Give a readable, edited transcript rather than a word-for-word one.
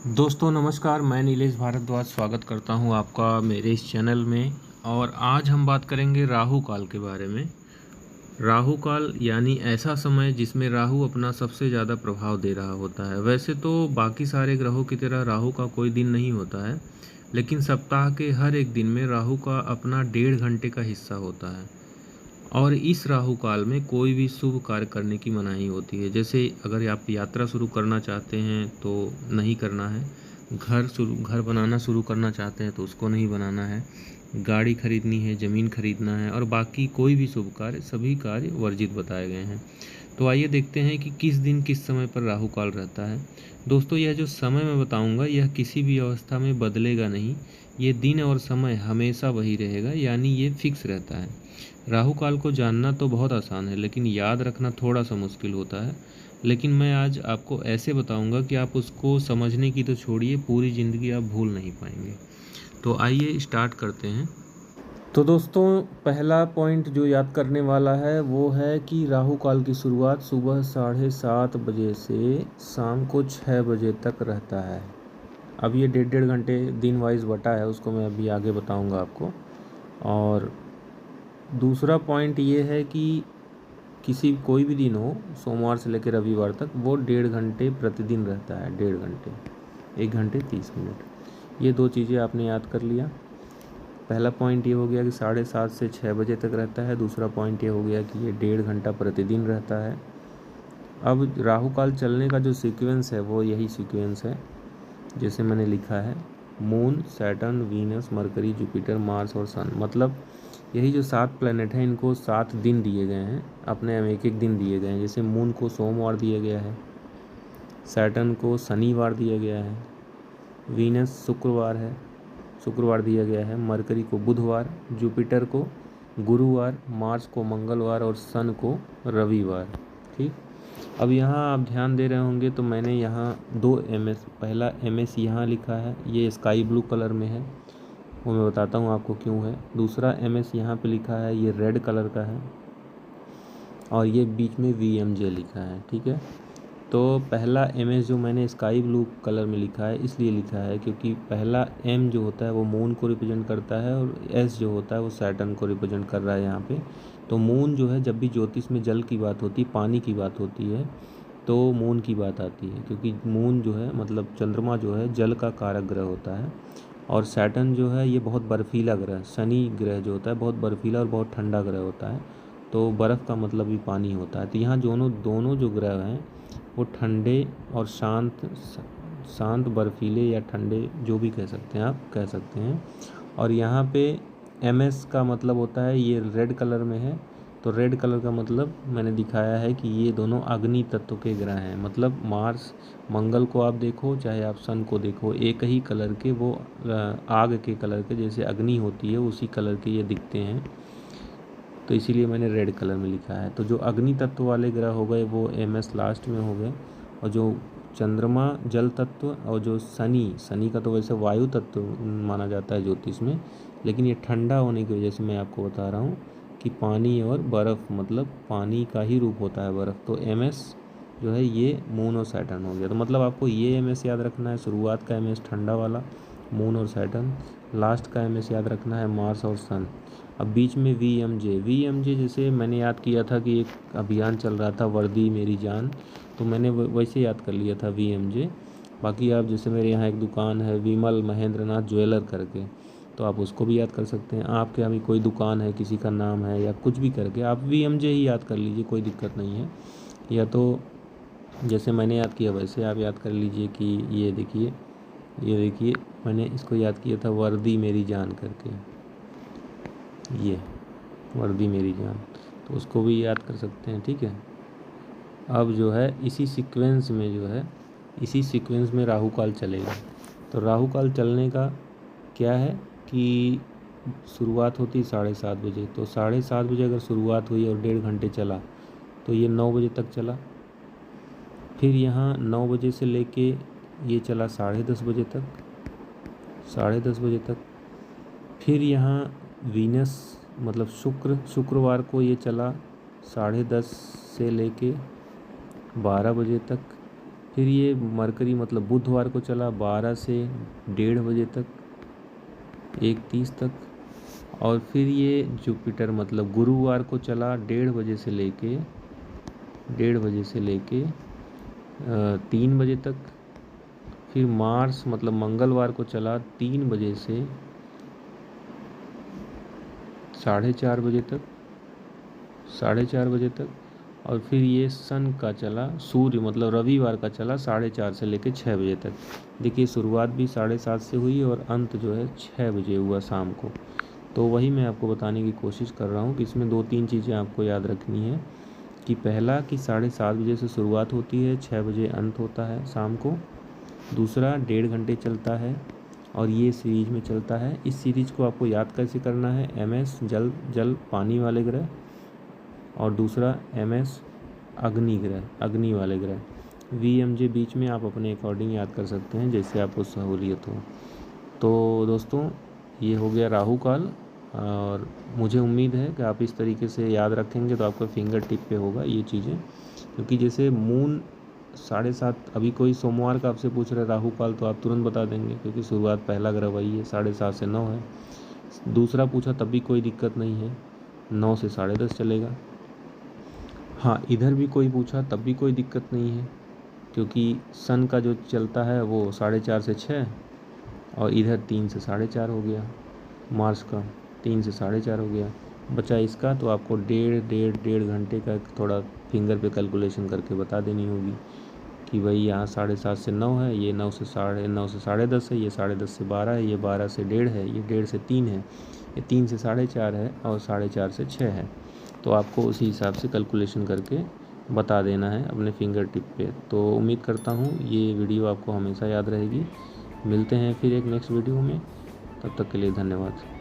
दोस्तों नमस्कार, मैं नीलेश भारद्वाज स्वागत करता हूं आपका मेरे इस चैनल में। और आज हम बात करेंगे राहु काल के बारे में। राहु काल यानी ऐसा समय जिसमें राहु अपना सबसे ज़्यादा प्रभाव दे रहा होता है। वैसे तो बाकी सारे ग्रहों की तरह राहु का कोई दिन नहीं होता है, लेकिन सप्ताह के हर एक दिन में राहु का अपना 1.5 घंटे का हिस्सा होता है। और इस राहु काल में कोई भी शुभ कार्य करने की मनाही होती है। जैसे अगर आप यात्रा शुरू करना चाहते हैं तो नहीं करना है, घर बनाना शुरू करना चाहते हैं तो उसको नहीं बनाना है, गाड़ी खरीदनी है, ज़मीन खरीदना है और बाकी कोई भी शुभ कार्य, सभी कार्य वर्जित बताए गए हैं। तो आइए देखते हैं कि किस दिन किस समय पर राहु काल रहता है। दोस्तों, यह जो समय मैं बताऊंगा यह किसी भी अवस्था में बदलेगा नहीं। ये दिन और समय हमेशा वही रहेगा, यानी ये फिक्स रहता है। राहु काल को जानना तो बहुत आसान है, लेकिन याद रखना थोड़ा सा मुश्किल होता है। लेकिन मैं आज आपको ऐसे बताऊंगा कि आप उसको समझने की तो छोड़िए, पूरी ज़िंदगी आप भूल नहीं पाएंगे। तो आइए स्टार्ट करते हैं। तो दोस्तों, पहला पॉइंट जो याद करने वाला है वो है कि राहु काल की शुरुआत सुबह 7:30 बजे से शाम को 6 बजे तक रहता है। अब ये 1.5 घंटे दिन वाइज बटा है, उसको मैं अभी आगे बताऊंगा आपको। और दूसरा पॉइंट ये है कि कोई भी दिन हो, सोमवार से लेकर रविवार तक, वो 1.5 घंटे प्रतिदिन रहता है। 1.5 घंटे, 1 घंटे 30 मिनट। ये दो चीज़ें आपने याद कर लिया। पहला पॉइंट ये हो गया कि 7:30 से 6 बजे तक रहता है। दूसरा पॉइंट ये हो गया कि ये 1.5 घंटा प्रतिदिन रहता है। अब राहु काल चलने का जो सीक्वेंस है वो यही सीक्वेंस है जैसे मैंने लिखा है: moon, Saturn, Venus, mercury, Jupiter, Mars और सन। मतलब यही जो 7 प्लैनेट हैं इनको 7 दिन दिए गए हैं, अपने एक एक दिन दिए गए हैं। जैसे मून को सोमवार दिया गया है, सैटर्न को शनिवार दिया गया है, वीनस शुक्रवार दिया गया है, मरकरी को बुधवार, जुपिटर को गुरुवार, मार्स को मंगलवार और सन को रविवार। ठीक। अब यहाँ आप ध्यान दे रहे होंगे तो मैंने यहाँ 2 MS, पहला MS यहाँ लिखा है, ये स्काई ब्लू कलर में है, वो मैं बताता हूँ आपको क्यों है। दूसरा MS यहाँ पे लिखा है, ये रेड कलर का है, और ये बीच में VMJ लिखा है। ठीक है। तो पहला MS जो मैंने स्काई ब्लू कलर में लिखा है इसलिए लिखा है क्योंकि पहला M जो होता है वो मून को रिप्रेजेंट करता है, और S जो होता है वो सैटर्न को रिप्रेजेंट कर रहा है यहाँ पे। तो मून जो है, जब भी ज्योतिष में जल की बात होती है, पानी की बात होती है, तो मून की बात आती है, क्योंकि मून जो है मतलब चंद्रमा जो है जल का कारक ग्रह होता है। और सैटर्न जो है ये बहुत बर्फीला ग्रह, शनि ग्रह जो होता है बहुत बर्फीला और बहुत ठंडा ग्रह होता है। तो बर्फ़ का मतलब भी पानी होता है। तो यहाँ दोनों जो ग्रह हैं वो ठंडे और शांत बर्फीले या ठंडे, जो भी कह सकते हैं, आप कह सकते हैं। और यहाँ पे MS का मतलब होता है, ये रेड कलर में है, तो रेड कलर का मतलब मैंने दिखाया है कि ये दोनों अग्नि तत्व के ग्रह हैं। मतलब मार्स, मंगल को आप देखो चाहे आप सन को देखो, एक ही कलर के, वो आग के कलर के, जैसे अग्नि होती है उसी कलर के ये दिखते हैं। तो इसीलिए मैंने रेड कलर में लिखा है। तो जो अग्नि तत्व वाले ग्रह हो गए वो MS लास्ट में हो गए, और जो चंद्रमा जल तत्व, और जो शनि का तो वैसे वायु तत्व माना जाता है ज्योतिष में, लेकिन ये ठंडा होने की वजह से मैं आपको बता रहा हूँ कि पानी और बर्फ़, मतलब पानी का ही रूप होता है बर्फ़। तो MS जो है ये मून और सैटर्न हो गया। तो मतलब आपको ये MS याद रखना है, शुरुआत का MS ठंडा वाला मून और सैटर्न, लास्ट का MS याद रखना है मार्स और सन। अब बीच में VMJ जैसे मैंने याद किया था कि एक अभियान चल रहा था, वर्दी मेरी जान, तो मैंने वैसे याद कर लिया था VMJ। बाकी आप, जैसे मेरे यहाँ एक दुकान है विमल महेंद्रनाथ ज्वेलर करके, तो आप उसको भी याद कर सकते हैं। आपके यहाँ भी कोई दुकान है, किसी का नाम है या कुछ भी करके आप VMJ ही याद कर लीजिए, कोई दिक्कत नहीं है। या तो जैसे मैंने याद किया वैसे आप याद कर लीजिए कि ये देखिए मैंने इसको याद किया था वर्दी मेरी जान करके, ये वर्दी मेरी जान, तो उसको भी याद कर सकते हैं। ठीक है। अब जो है इसी सीक्वेंस में राहु काल चलेगा। तो राहु काल चलने का क्या है कि शुरुआत होती है 7:30 बजे। तो 7:30 बजे अगर शुरुआत हुई और 1.5 घंटे चला तो ये 9 बजे तक चला। फिर यहाँ 9 बजे से लेके ये चला 10:30 बजे तक, 10:30 बजे तक। फिर यहाँ वीनस मतलब शुक्रवार को ये चला 10:30 से लेके 12 बजे तक। फिर ये मरकरी मतलब बुधवार को चला 12 से 1:30 बजे तक, 1:30 तक। और फिर ये जुपिटर मतलब गुरुवार को चला 1:30 बजे से लेके 3 बजे तक। फिर मार्स मतलब मंगलवार को चला 3 बजे से 4:30 बजे तक, 4:30 बजे तक। और फिर ये सन का चला, सूर्य मतलब रविवार का चला 4:30 से लेके 6 बजे तक। देखिए शुरुआत भी 7:30 से हुई और अंत जो है 6 बजे हुआ शाम को। तो वही मैं आपको बताने की कोशिश कर रहा हूँ कि इसमें 2-3 चीज़ें आपको याद रखनी है कि पहला कि 7:30 बजे से शुरुआत होती है, 6 बजे अंत होता है शाम को। दूसरा 1.5 घंटे चलता है और ये सीरीज में चलता है। इस सीरीज को आपको याद कैसे करना है, MS जल पानी वाले ग्रह, और दूसरा MS अग्नि ग्रह, अग्नि वाले ग्रह। VMJ बीच में आप अपने अकॉर्डिंग याद कर सकते हैं जैसे आपको सहूलियत हो। तो दोस्तों ये हो गया राहु काल, और मुझे उम्मीद है कि आप इस तरीके से याद रखेंगे तो आपका फिंगर टिप पे होगा ये चीज़ें। क्योंकि जैसे मून 7:30, अभी कोई सोमवार का आपसे पूछ रहे राहु काल तो आप तुरंत बता देंगे क्योंकि शुरुआत पहला ग्रह वही है, 7:30 से 9 है। दूसरा पूछा तब भी कोई दिक्कत नहीं है, 9 से 10:30 चलेगा। हाँ, इधर भी कोई पूछा तब भी कोई दिक्कत नहीं है क्योंकि सन का जो चलता है वो 4:30 से 6, और इधर 3 से 4:30 हो गया, मार्च का 3 से 4:30 हो गया। बचा इसका तो आपको डेढ़ घंटे का थोड़ा फिंगर पे कैलकुलेशन करके बता देनी होगी कि भाई यहाँ 7:30 से 9 है, ये 9 से 10:30 है, ये 10:30 से 12 है, ये 12 से 1:30 है, ये 1:30 से 3 है, ये 3 से 4:30 है, और 4:30 से 6 है। तो आपको उसी हिसाब से कैलकुलेशन करके बता देना है अपने फिंगर टिप पे। तो उम्मीद करता हूँ ये वीडियो आपको हमेशा याद रहेगी। मिलते हैं फिर एक नेक्स्ट वीडियो में, तब तक के लिए धन्यवाद।